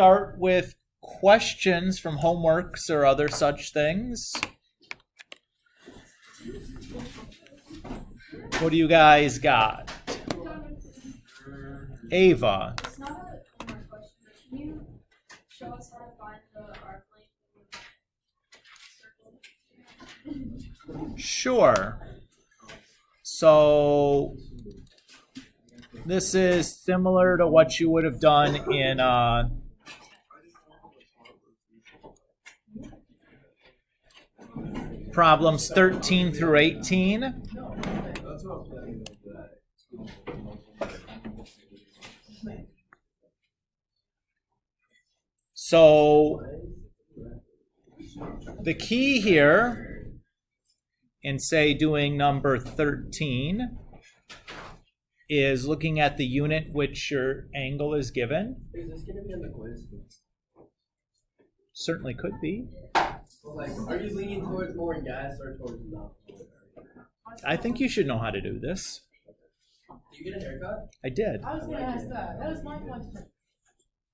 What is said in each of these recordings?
start with questions from homeworks or other such things. What do you guys got? Ava. It's not a homework question, but can you show us how to find the arc length circle? Sure. So this is similar to what you would have done in problems 13 through 18. So the key here in, say, doing number 13 is looking at the unit which your angle is given. Is this going to be on the quiz? Certainly could be. Like, are you leaning towards more yes or towards no? I think you should know how to do this. Did you get a haircut? I did. I was going to ask that. That was my question.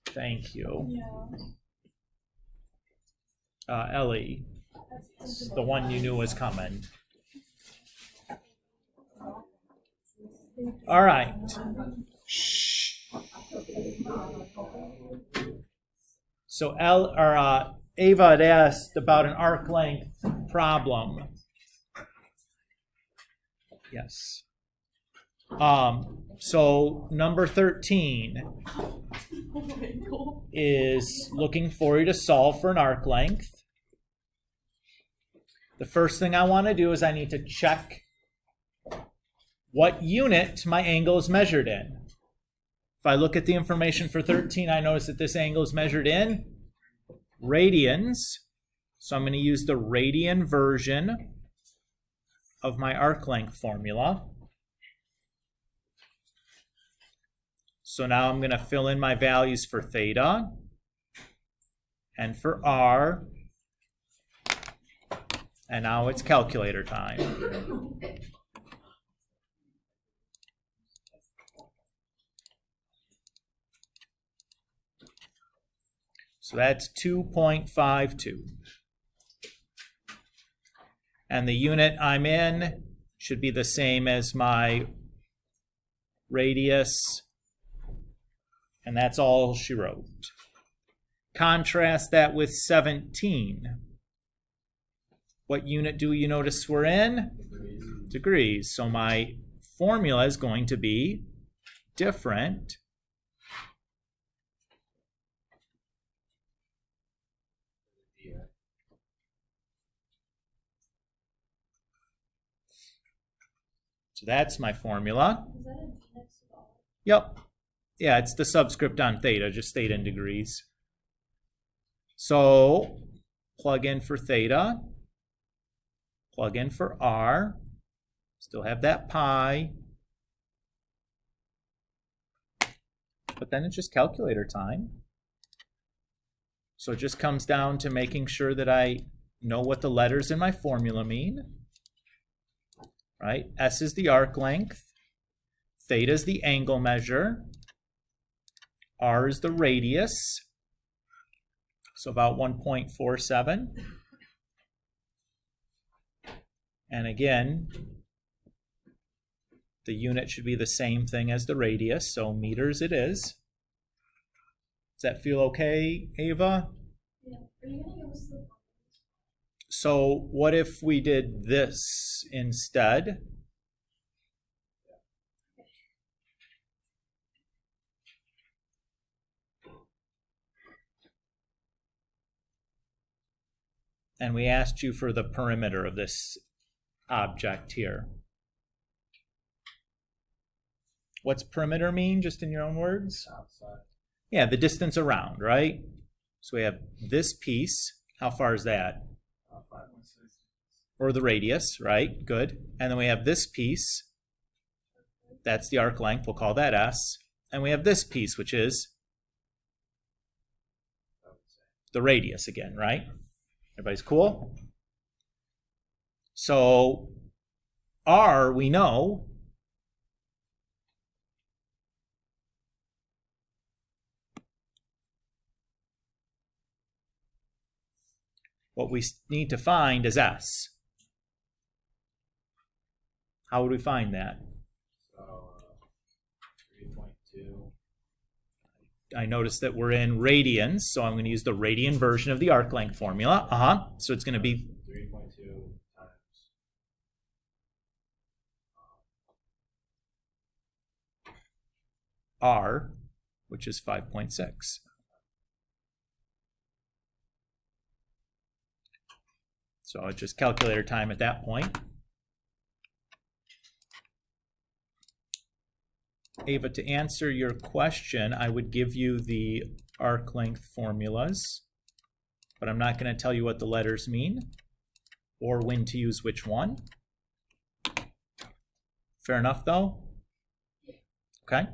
Thank you. Yeah. Ellie, the one you knew was coming. All right. Shh. So Ava had asked about an arc length problem. Yes. So number 13 is looking for you to solve for an arc length. The first thing I want to do is I need to check what unit my angle is measured in. If I look at the information for 13, I notice that this angle is measured in radians. So I'm going to use the radian version of my arc length formula. So now I'm going to fill in my values for theta and for r. And now it's calculator time. So that's 2.52. And the unit I'm in should be the same as my radius. And that's all she wrote. Contrast that with 17. What unit do you notice we're in? Degrees. So my formula is going to be different. So that's my formula. Is that a next to all? Yep. Yeah, it's the subscript on theta, just theta in degrees. So plug in for theta. Plug in for r. Still have that pi. But then it's just calculator time. So it just comes down to making sure that I know what the letters in my formula mean. Right? S is the arc length. Theta is the angle measure. R is the radius. So about 1.47. And again, the unit should be the same thing as the radius, so meters it is. Does that feel okay, Ava? Yeah. Are you going to give us the So what if we did this instead? And we asked you for the perimeter of this object here. What's perimeter mean, just in your own words? Outside. Yeah, the distance around, right? So we have this piece. How far is that? 5.6. Or the radius, right? Good. And then we have this piece. That's the arc length. We'll call that S. And we have this piece, which is the radius again, right? Everybody's cool? So R, we know, What we need to find is S. How would we find that? So, 3.2. I noticed that we're in radians, so I'm going to use the radian version of the arc length formula. So it's going to be 3.2 times. R, which is 5.6. So it's just calculator time at that point. Ava, to answer your question, I would give you the arc length formulas, but I'm not going to tell you what the letters mean or when to use which one. Fair enough, though? Okay.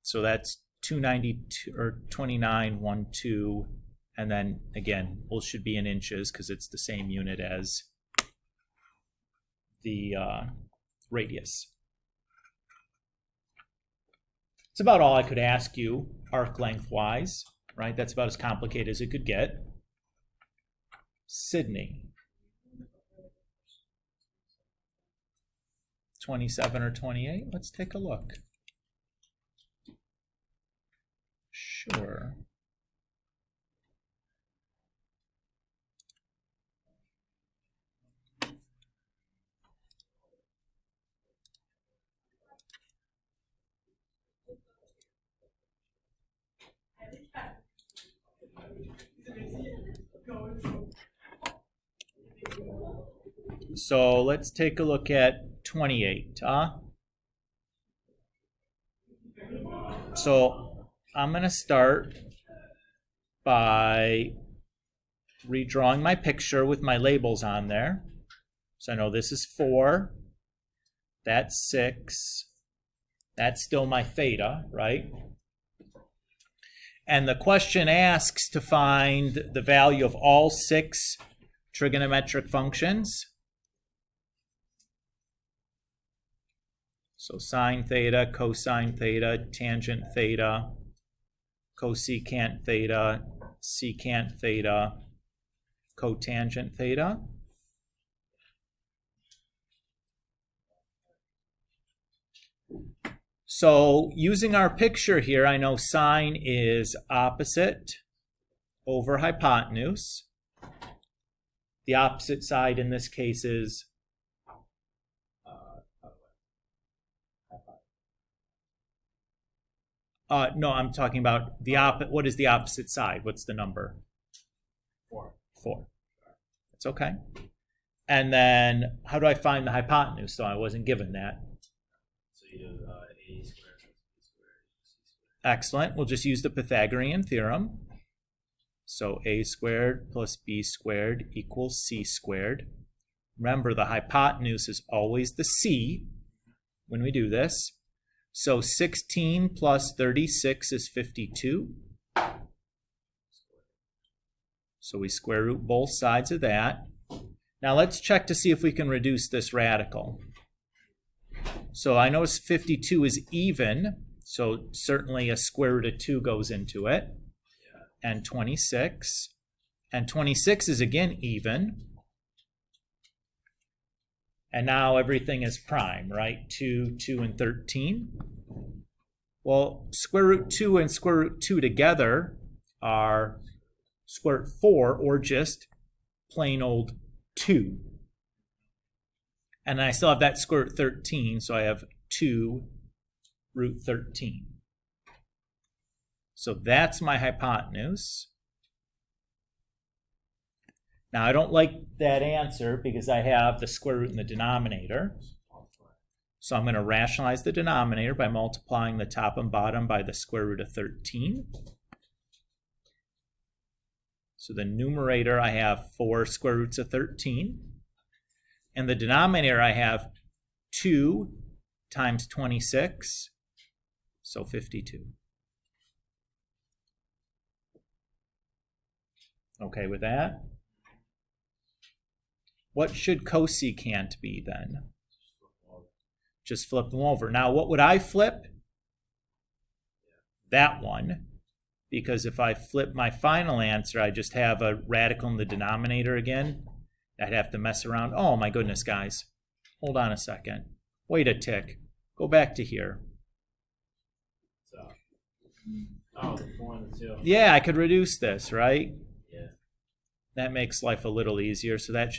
So that's 292 or 2912, and then again, both should be in inches because it's the same unit as the radius. It's about all I could ask you arc length wise, right? That's about as complicated as it could get. Sydney. 27 or 28? Let's take a look. Sure. So let's take a look at 28. So I'm going to start by redrawing my picture with my labels on there. So I know this is 4, that's 6, that's still my theta, right? And the question asks to find the value of all 6 trigonometric functions. So sine theta, cosine theta, tangent theta, cosecant theta, secant theta, cotangent theta. So using our picture here, I know sine is opposite over hypotenuse. The opposite side in this case is no, I'm talking about the opposite. What is the opposite side? What's the number? 4. 4. That's okay. And then how do I find the hypotenuse? So I wasn't given that. So you do a squared plus b squared, c squared. Excellent. We'll just use the Pythagorean theorem. So a squared plus b squared equals c squared. Remember, the hypotenuse is always the c when we do this. So 16 plus 36 is 52. So we square root both sides of that. Now let's check to see if we can reduce this radical. So I notice 52 is even, so certainly a square root of 2 goes into it. And 26. And 26 is again even. And now everything is prime, right? 2, 2, and 13. Well, square root 2 and square root 2 together are square root 4, or just plain old 2. And I still have that square root 13, so I have 2 root 13. So that's my hypotenuse. Now, I don't like that answer because I have the square root in the denominator. So I'm going to rationalize the denominator by multiplying the top and bottom by the square root of 13. So the numerator, I have 4 square roots of 13. And the denominator, I have 2 times 26, so 52. Okay with that? What should cosecant be then? Just flip them over. Now, what would I flip? That one. because if I flip my final answer, I just have a radical in the denominator again. I'd have to mess around. Oh my goodness, guys. Hold on a second. Wait a tick. Go back to here. So, oh, the 4 and the 2. Yeah, I could reduce this, right? Yeah. That makes life a little easier. So that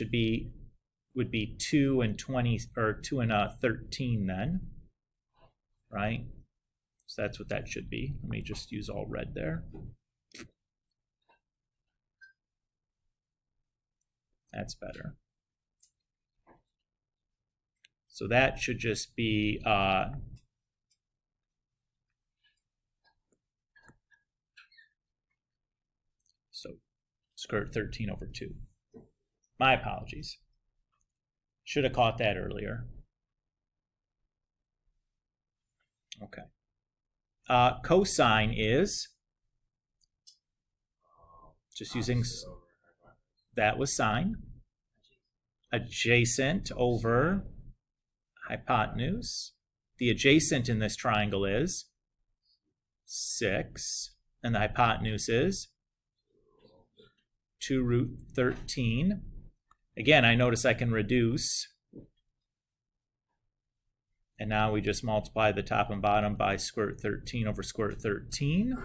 would be 2 and 20, or 2 and 13 then, right? So that's what that should be. Let me just use all red there. That's better. So that should just be so square root 13 over 2. My apologies. Should have caught that earlier. Okay. Cosine is just using, that was sine, adjacent over hypotenuse. The adjacent in this triangle is 6, and the hypotenuse is 2 root 13. Again, I notice I can reduce. And now we just multiply the top and bottom by square root 13 over square root 13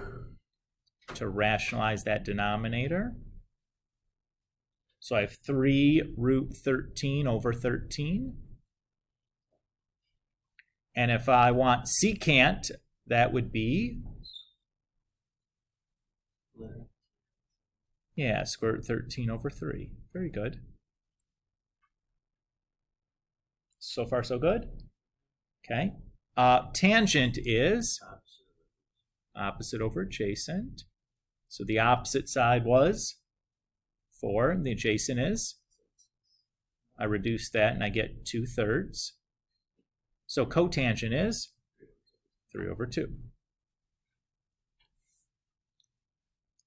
to rationalize that denominator. So I have 3 root 13 over 13. And if I want secant, that would be, yeah, square root 13 over 3. Very good. So far, so good? Okay. Tangent is opposite over adjacent. So the opposite side was 4, and the adjacent is, I reduce that and I get 2/3. So cotangent is 3 over 2. Does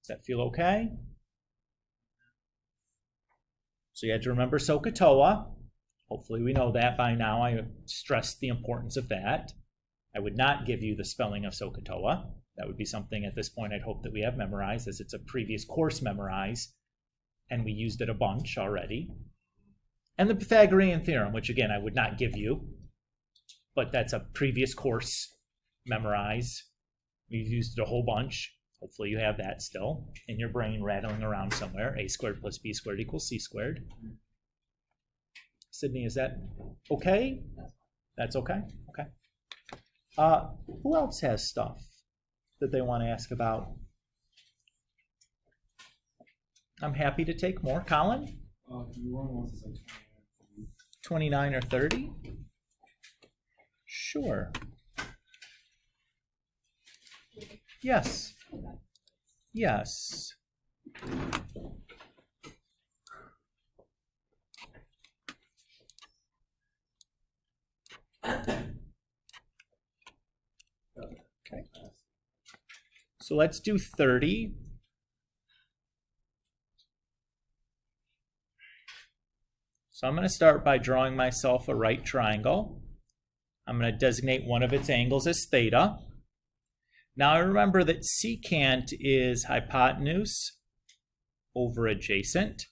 that feel okay? So you had to remember SOHCAHTOA. Hopefully we know that by now. I stressed the importance of that. I would not give you the spelling of SOHCAHTOA. That would be something at this point I'd hope that we have memorized, as it's a previous course memorize, and we used it a bunch already. And the Pythagorean theorem, which again I would not give you, but that's a previous course memorize. We've used it a whole bunch. Hopefully you have that still in your brain rattling around somewhere. A squared plus b squared equals c squared. Sydney, is that okay? That's okay? Okay. Who else has stuff that they want to ask about? I'm happy to take more. Colin? 29 or 30? Sure. Yes. Yes. Okay. So let's do 30. So I'm going to start by drawing myself a right triangle. I'm going to designate one of its angles as theta. Now I remember that secant is hypotenuse over adjacent.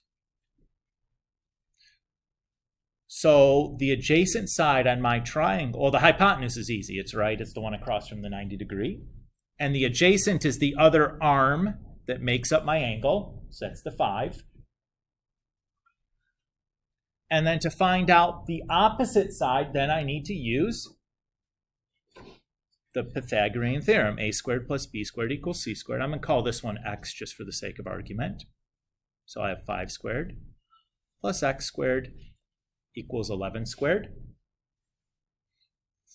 So the adjacent side on my triangle, well, the hypotenuse is easy. It's right. It's the one across from the 90 degree. And the adjacent is the other arm that makes up my angle. So that's the 5. And then to find out the opposite side, then I need to use the Pythagorean theorem. A squared plus b squared equals c squared. I'm going to call this one x just for the sake of argument. So I have 5 squared plus x squared equals 11 squared.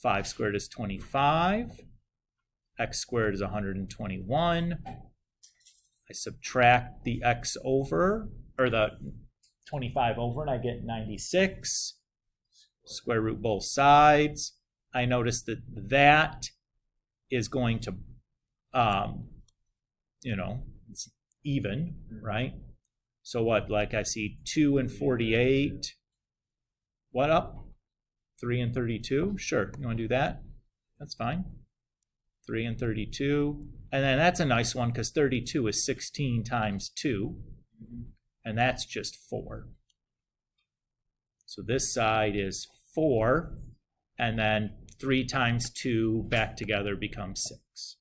5 squared is 25. X squared is 121. I subtract the x over, or the 25 over, and I get 96. Square root both sides. I notice that that is going to, it's even, right? So what, like I see 2 and 48. What up? 3 and 32? Sure, you want to do that? That's fine. 3 and 32. And then that's a nice one because 32 is 16 times 2. And that's just 4. So this side is 4. And then 3 times 2 back together becomes 6.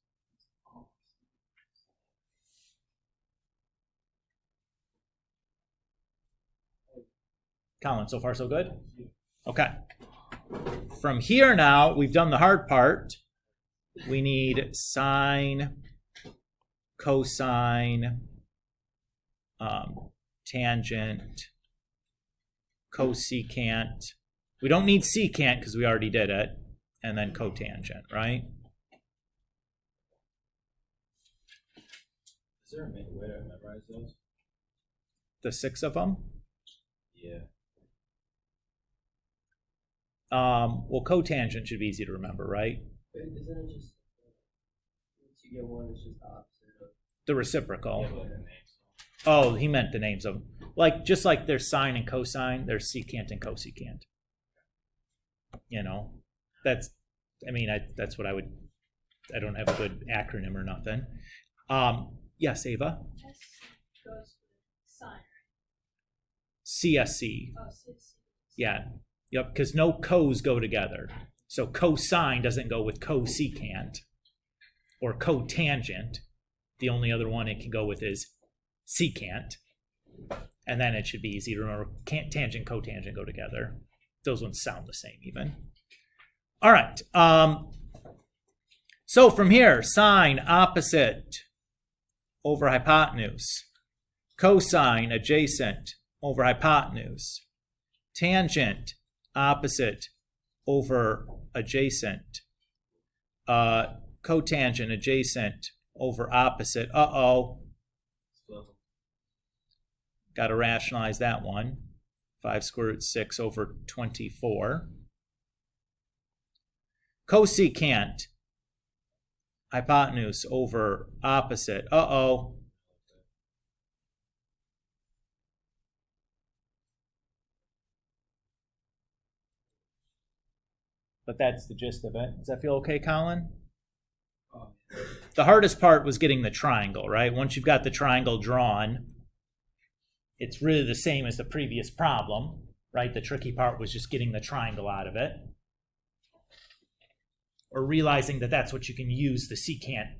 Colin, so far so good? Okay. From here now, we've done the hard part. We need sine, cosine, tangent, cosecant. We don't need secant because we already did it. And then cotangent, right? Is there a way to memorize those? The 6 of them? Yeah. Well, cotangent should be easy to remember, right? Isn't it just once you get one, it's just the opposite of The reciprocal. Yeah, but the names. Oh, he meant the names of them. Like, just like there's sine and cosine, there's secant and cosecant. You know, that's what I would, I don't have a good acronym or nothing. Yes, Ava? S goes with sine. CSC. Oh, CSC. Yeah. Yep, because no cos go together. So cosine doesn't go with cosecant or cotangent. The only other one it can go with is secant. And then it should be easy to remember. Tangent, cotangent go together. Those ones sound the same even. All right. So from here, sine opposite over hypotenuse. Cosine adjacent over hypotenuse. Tangent opposite over adjacent. Cotangent adjacent over opposite. Got to rationalize that one. 5 square root 6 over 24. Cosecant hypotenuse over opposite. But that's the gist of it. Does that feel okay, Colin? The hardest part was getting the triangle, right? Once you've got the triangle drawn, it's really the same as the previous problem, right? The tricky part was just getting the triangle out of it. Or realizing that that's what you can use the secant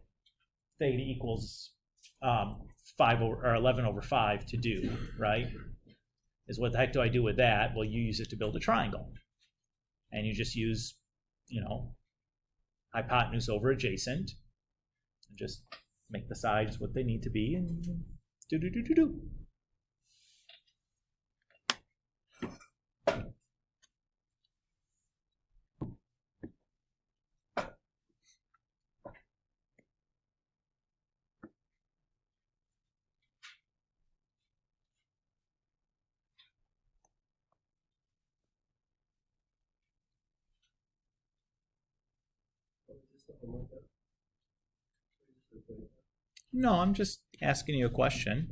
theta equals 11 over 5 to do, right? Is what the heck do I do with that? Well, you use it to build a triangle. And you just use, hypotenuse over adjacent. And just make the sides what they need to be and do. No, I'm just asking you a question.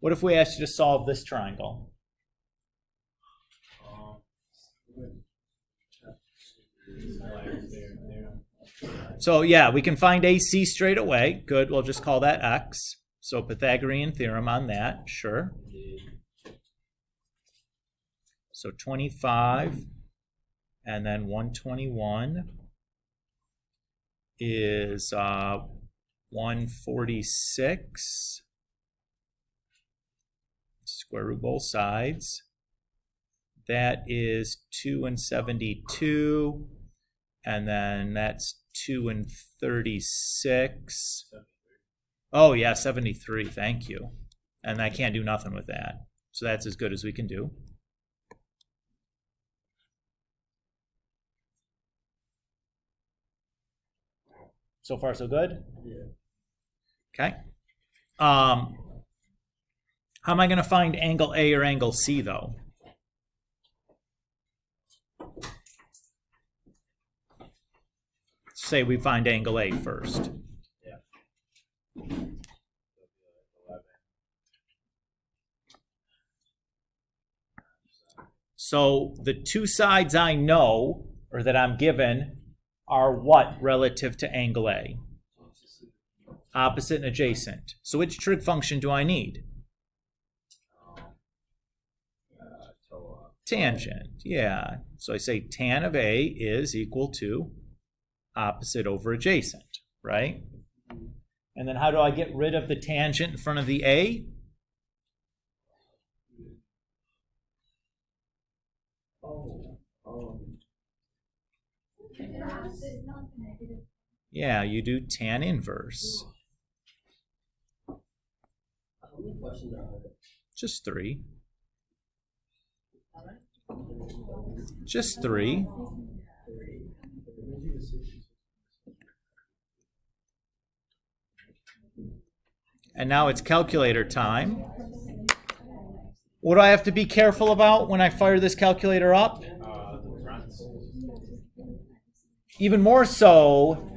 What if we asked you to solve this triangle? So yeah, we can find AC straight away. Good, we'll just call that X. So Pythagorean theorem on that, sure. So 25 and then 121 is 146. Square root both sides. That is 2 and 72. And then that's 2 and 36. Oh, yeah, 73. Thank you. And I can't do nothing with that. So that's as good as we can do. So far, so good? Yeah. Okay. How am I going to find angle A or angle C, though? Say we find angle A first. Yeah. So the two sides I know, or that I'm given, are what relative to angle A? opposite and adjacent. So which trig function do I need? Tangent, yeah. So I say tan of A is equal to opposite over adjacent, right? And then how do I get rid of the tangent in front of the A? Yeah, you do tan inverse. How many questions are there? Just 3. Just 3. And now it's calculator time. What do I have to be careful about when I fire this calculator up? The fronts. Even more so,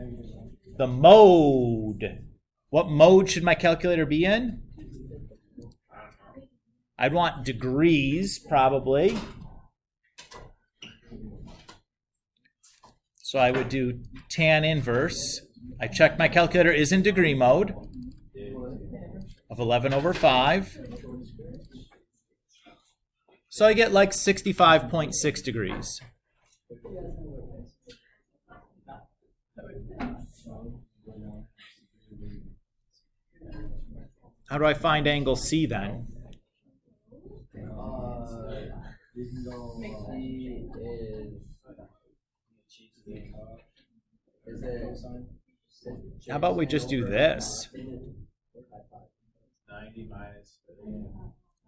the mode. What mode should my calculator be in? I'd want degrees, probably. So I would do tan inverse. I check my calculator is in degree mode of 11 over 5. So I get like 65.6 degrees. How do I find angle C then? How about we just do this? 90 minus.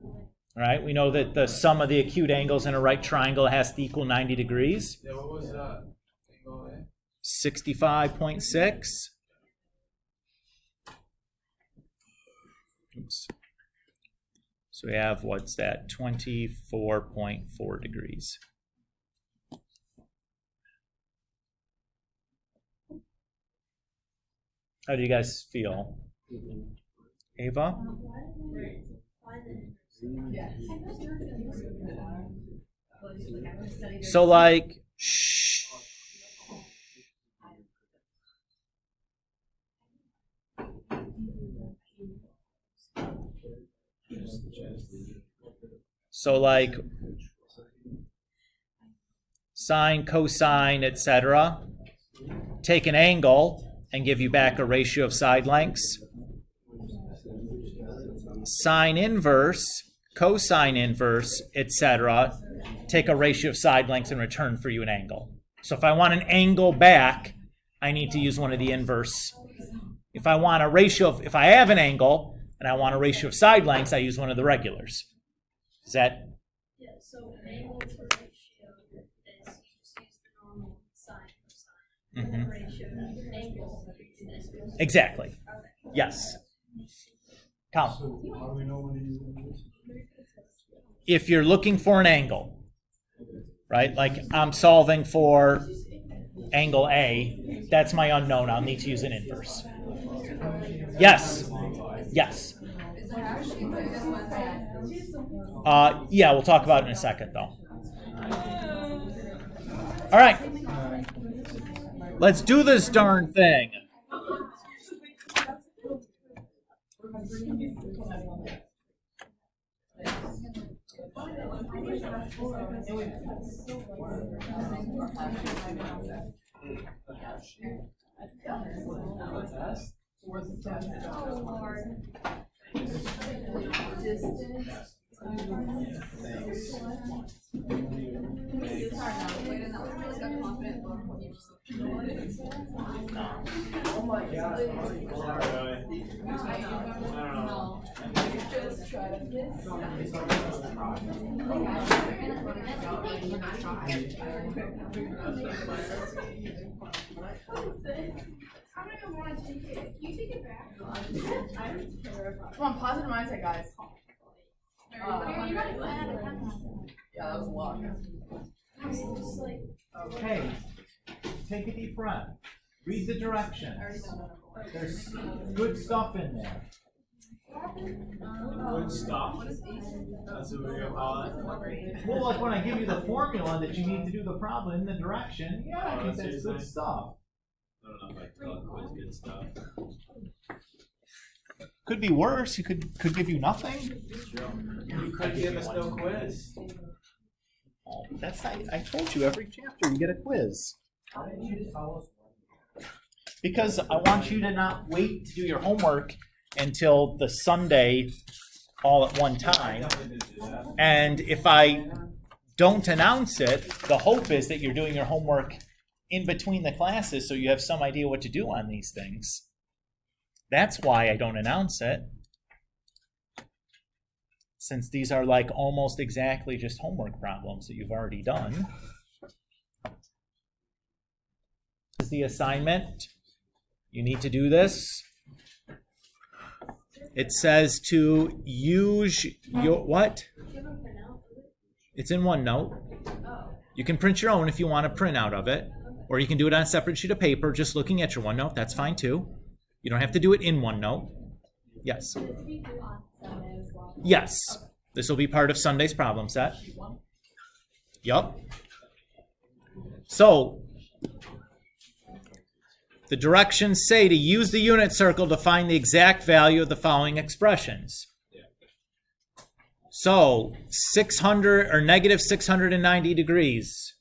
All right, we know that the sum of the acute angles in a right triangle has to equal 90 degrees. Yeah, what was that? Angle A? 65.6. Oops. So we have, what's that, 24.4 degrees. How do you guys feel? Ava? So like, shh. So like sine, cosine, etc. Take an angle and give you back a ratio of side lengths. Sine inverse, cosine inverse, etc. Take a ratio of side lengths and return for you an angle. So if I want an angle back, I need to use one of the inverse. If I want a ratio of, if I have an angle and I want a ratio of side lengths, I use one of the regulars. Is that? Yeah, so an angle to ratio is you just use the normal sine cosine. Mhm. Ratio to angle is Exactly. okay. Yes. Colin. So how do we know when to use inverse? If you're looking for an angle, right? Like I'm solving for angle A, that's my unknown. I'll need to use an inverse. Yes. Yes. Yeah, we'll talk about it in a second, though. All right. Let's do this darn thing. How do you want to take it? Can you take it back? Come on, positive mindset, guys. You're not glad. Yeah, that was a lot. Just like. Okay. Take a deep breath. Read the directions. There's good stuff in there. Good stuff. That's what we're gonna call it. Well, like when I give you the formula that you need to do the problem in the direction, yeah, I think that's good stuff. I don't know if I call it quiz good stuff. Could be worse. You could give you nothing. You could give us no quiz. Oh, that's not, I told you every chapter you get a quiz. How did you just tell us one? Because I want you to not wait to do your homework until the Sunday all at one time. And if I don't announce it, the hope is that you're doing your homework in between the classes so you have some idea what to do on these things. That's why I don't announce it. Since these are like almost exactly just homework problems that you've already done. This is the assignment. You need to do this. It says to use your, what? It's in OneNote. You can print your own if you want a printout of it, or you can do it on a separate sheet of paper, just looking at your OneNote. That's fine too. You don't have to do it in OneNote. Yes. Yes. This will be part of Sunday's problem set. Yup. So, the directions say to use the unit circle to find the exact value of the following expressions. So, 600 or negative 690 degrees.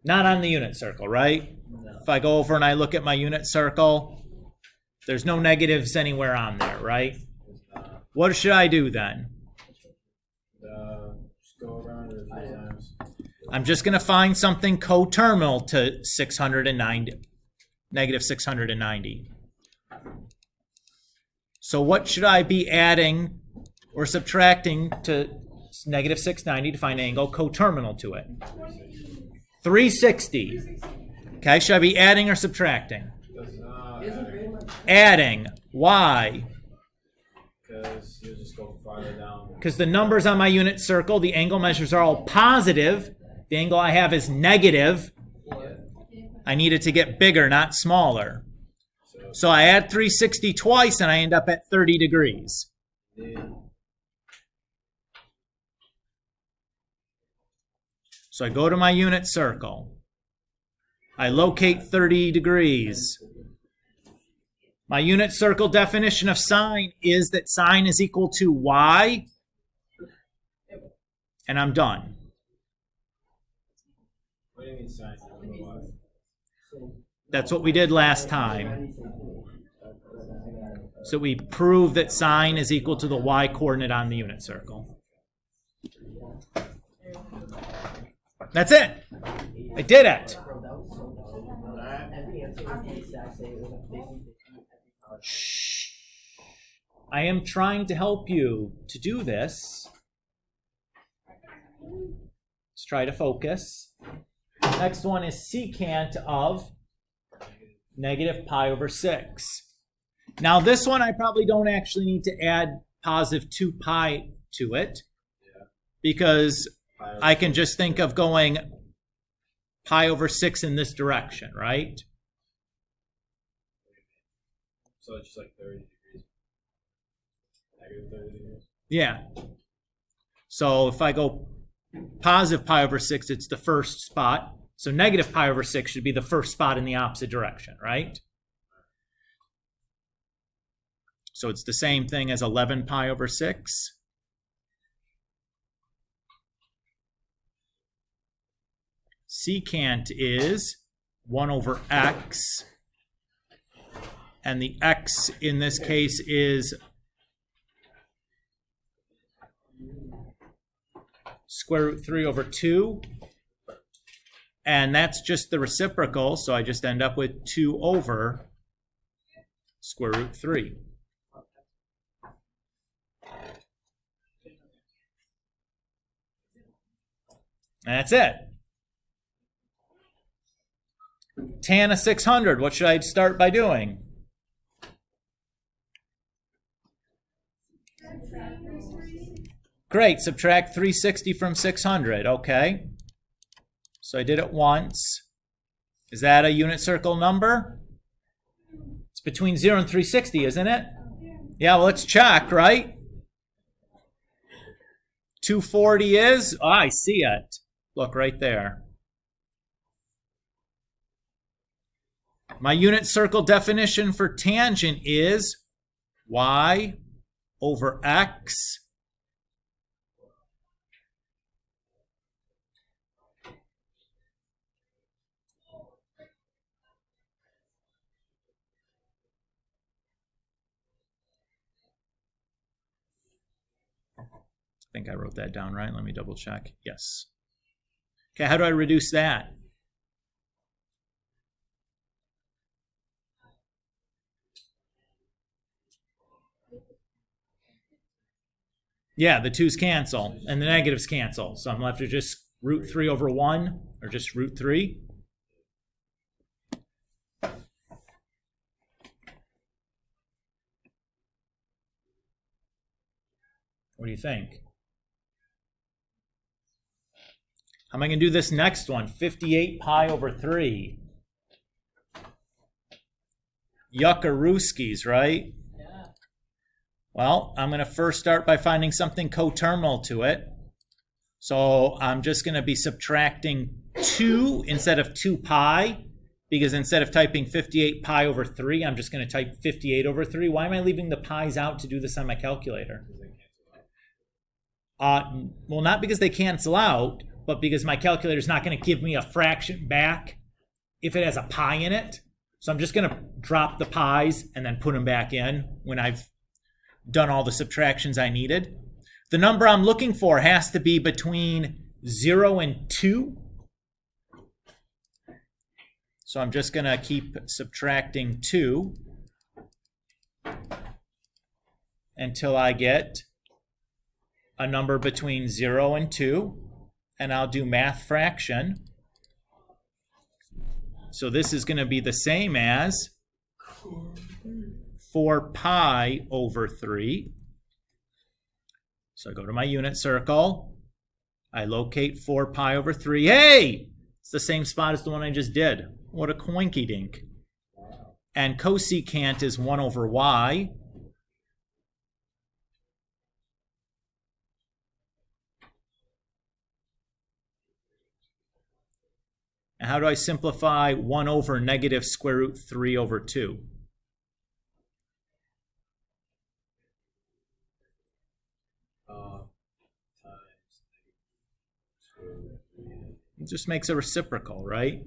Not on the unit circle, right? If I go over and I look at my unit circle, there's no negatives anywhere on there, right? What should I do then? Just go around it a few times. I'm just going to find something coterminal to 690, negative 690. So what should I be adding or subtracting to negative 690 to find an angle coterminal to it? 360. Okay, should I be adding or subtracting? Adding. Why? Because you'll just go farther down. Because the numbers on my unit circle, the angle measures are all positive. The angle I have is negative. I need it to get bigger, not smaller. So I add 360 twice and I end up at 30 degrees. So I go to my unit circle. I locate 30 degrees. My unit circle definition of sine is that sine is equal to y, and I'm done. What do you mean sine? That's what we did last time. So we prove that sine is equal to the y coordinate on the unit circle. That's it. I did it. Every answer was the exact same. It was a 50-50 Shh. I am trying to help you to do this. Let's try to focus. Next one is secant of negative pi over 6. Now this one I probably don't actually need to add positive 2 pi to it because I can just think of going pi over 6 in this direction, right? So it's just like 30 degrees. Negative 30 degrees. Yeah. So if I go positive pi over 6, it's the first spot. So negative pi over 6 should be the first spot in the opposite direction, right? So it's the same thing as 11 pi over 6. Secant is 1 over x. And the x in this case is square root 3 over 2. And that's just the reciprocal, so I just end up with 2 over square root 3. And that's it. Tan of 600, what should I start by doing? Great, subtract 360 from 600, okay. So I did it once. Is that a unit circle number? It's between 0 and 360, isn't it? Yeah, well, let's check, right? 240 is? Oh, I see it. Look right there. My unit circle definition for tangent is y over x I think I wrote that down right. Let me double check. Yes. Okay, how do I reduce that? Yeah, the 2's cancel and the negatives cancel. So I'm left with just root 3 over 1 or just root 3. What do you think? How am I going to do this next one? 58 pi over 3. Yuckarooskies, right? Yeah. Well, I'm going to first start by finding something coterminal to it. So I'm just going to be subtracting 2 instead of 2 pi, because instead of typing 58 pi over 3, I'm just going to type 58 over 3. Why am I leaving the pi's out to do this on my calculator? Well, not because they cancel out, but because my calculator is not going to give me a fraction back if it has a pi in it. So I'm just going to drop the pi's and then put them back in when I've done all the subtractions I needed. The number I'm looking for has to be between 0 and 2. So I'm just going to keep subtracting 2 until I get a number between 0 and 2. And I'll do math fraction. So this is going to be the same as 4 pi over 3. So I go to my unit circle. I locate 4 pi over 3. Hey! It's the same spot as the one I just did. What a coinky dink. And cosecant is 1 over y. And how do I simplify 1 over negative square root 3 over 2? It just makes a reciprocal, right?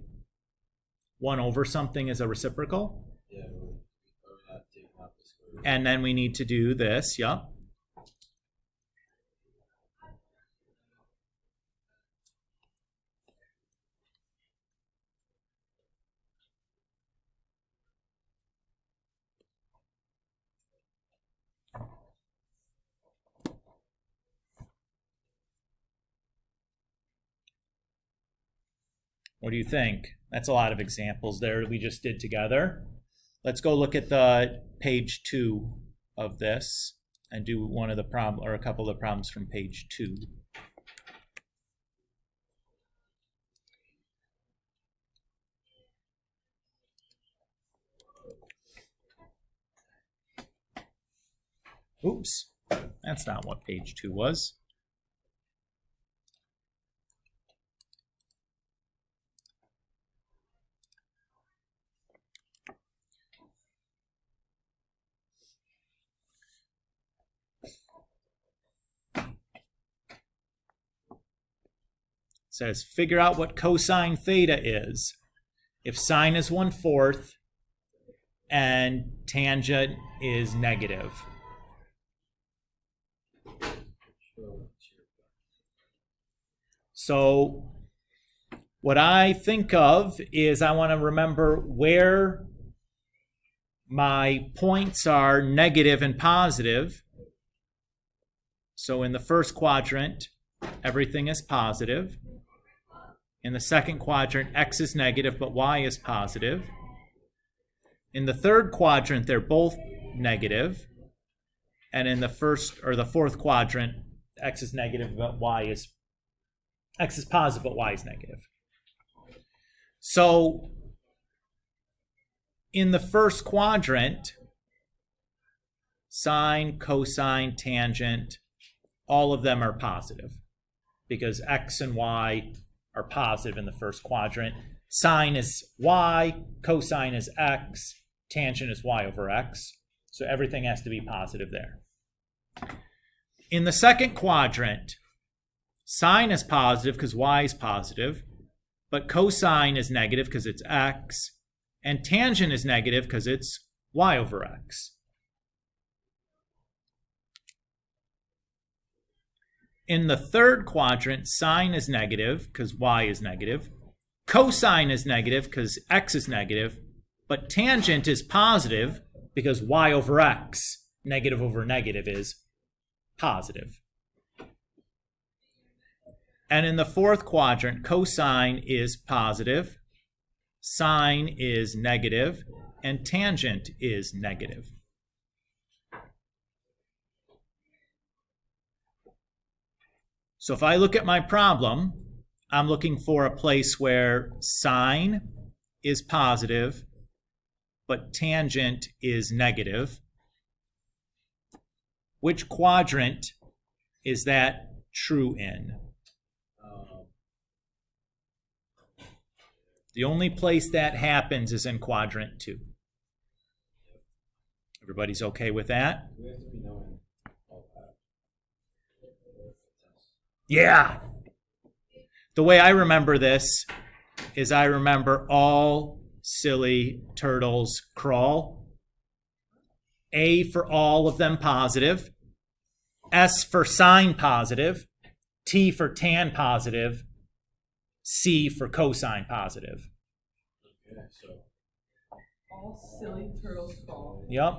1 over something is a reciprocal. Yeah, we're not taking out the square root. And then we need to do this, yep. What do you think? That's a lot of examples there we just did together. Let's go look at the page 2 of this and do one of the problem or a couple of problems from page 2. Oops, that's not what page 2 was. It says, figure out what cosine theta is if sine is 1/4 and tangent is negative. So what I think of is I want to remember where my points are negative and positive. So in the first quadrant, everything is positive. In the second quadrant, x is negative, but y is positive. In the third quadrant, they're both negative. And in the first or the fourth quadrant, x is negative, but x is positive, but y is negative. So in the first quadrant, sine, cosine, tangent, all of them are positive because x and y are positive in the first quadrant. Sine is y, cosine is x, tangent is y over x. So everything has to be positive there. In the second quadrant, sine is positive because y is positive, but cosine is negative because it's x, and tangent is negative because it's y over x. In the third quadrant, sine is negative because y is negative, cosine is negative because x is negative, but tangent is positive because y over x, negative over negative, is positive. And in the fourth quadrant, cosine is positive, sine is negative, and tangent is negative. So if I look at my problem, I'm looking for a place where sine is positive, but tangent is negative. Which quadrant is that true in? The only place that happens is in quadrant 2. Everybody's okay with that? We have to be knowing all that. Yeah. The way I remember this is I remember all silly turtles crawl. A for all of them positive. S for sine positive. T for tan positive. C for cosine positive. Okay, so All silly turtles fall. Yep.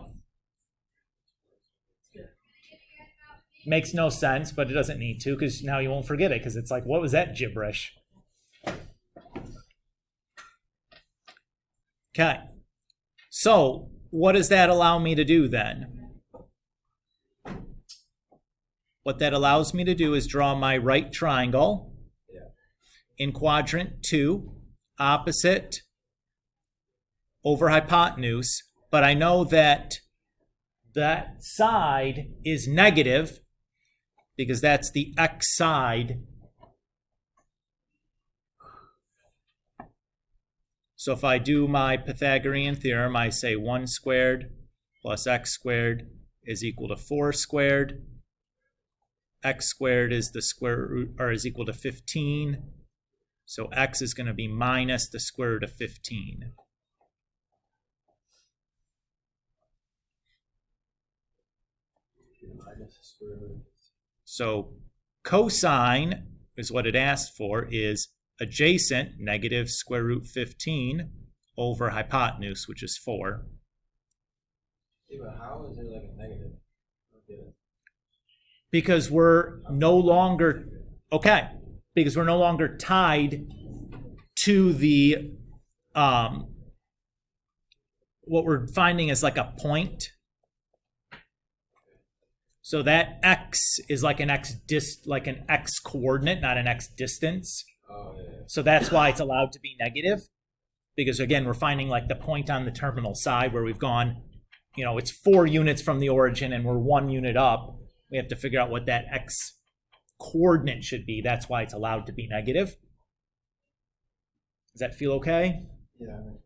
Makes no sense, but it doesn't need to because now you won't forget it because it's like, what was that gibberish? Okay. So what does that allow me to do then? What that allows me to do is draw my right triangle in quadrant 2, opposite over hypotenuse, but I know that that side is negative because that's the x side. So if I do my Pythagorean theorem, I say 1 squared plus x squared is equal to 4 squared. X squared is the square root, or is equal to 15. So x is going to be minus the square root of 15. So cosine is what it asked for, is adjacent negative square root 15 over hypotenuse, which is 4. yeah, but how is there like a negative? I don't get it. Because we're no longer, okay, because we're no longer tied to the, what we're finding is like a point. So that x is like an x coordinate, not an x distance. Oh, yeah. So that's why it's allowed to be negative. Because again, we're finding like the point on the terminal side where we've gone, it's 4 units from the origin and we're 1 unit up. We have to figure out what that x coordinate should be. That's why it's allowed to be negative. Does that feel okay? Yeah, that makes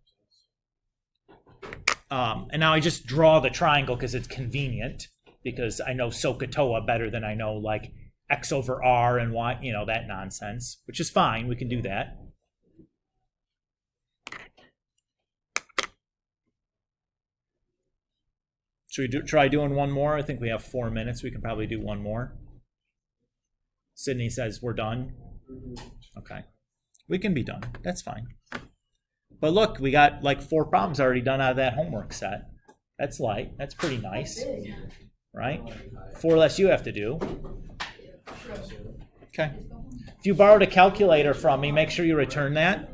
sense. And now I just draw the triangle because it's convenient, because I know SOHCAHTOA better than I know like x over r and y, that nonsense, which is fine. We can do that. Should we try doing one more? I think we have 4 minutes. We can probably do one more. Sydney says we're done. Okay. We can be done. That's fine. But look, we got like 4 problems already done out of that homework set. That's light. That's pretty nice. Right? 4 less you have to do. Okay. If you borrowed a calculator from me, make sure you return that.